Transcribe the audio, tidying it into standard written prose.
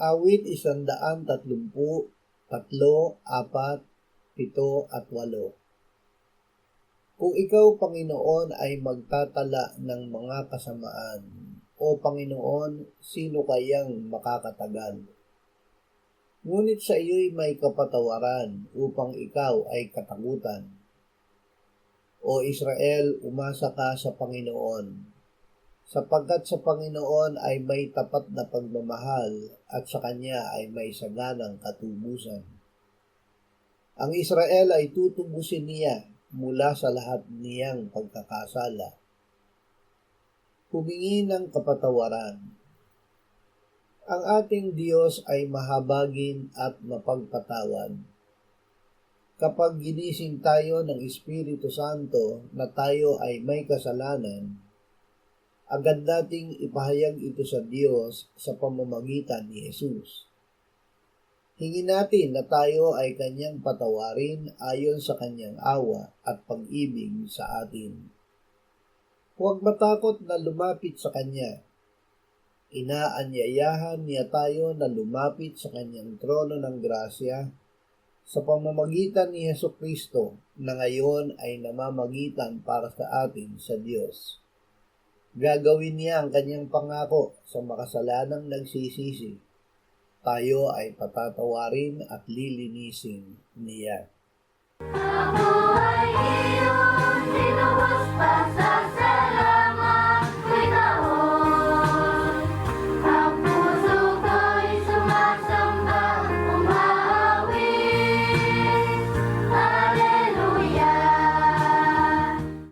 Awit 130, 3, 4, 7 at 8. Kung ikaw, Panginoon, ay magtatala ng mga kasamaan, o Panginoon, sino kayang makakatagal? Ngunit sa iyo'y may kapatawaran upang ikaw ay katakutan. O Israel, umasa ka sa Panginoon, sapagkat sa Panginoon ay may tapat na pagmamahal at sa Kanya ay may saganang katubusan. Ang Israel ay tutubusin niya mula sa lahat niyang pagkakasala. Humingi ng kapatawaran. Ang ating Diyos ay mahabagin at mapagpatawad. Kapag ginising tayo ng Espiritu Santo na tayo ay may kasalanan, agad nating ipahayag ito sa Diyos sa pamamagitan ni Jesus. Hingin natin na tayo ay Kanyang patawarin ayon sa Kanyang awa at pag-ibig sa atin. Huwag matakot na lumapit sa Kanya. Inaanyayahan niya tayo na lumapit sa Kanyang trono ng grasya sa pamamagitan ni Hesukristo na ngayon ay namamagitan para sa atin sa Diyos. Gagawin niya ang Kanyang pangako sa makasalanang nagsisisi. Tayo ay patatawarin at lilinisin niya. Ako ay iyong tinawas pa sa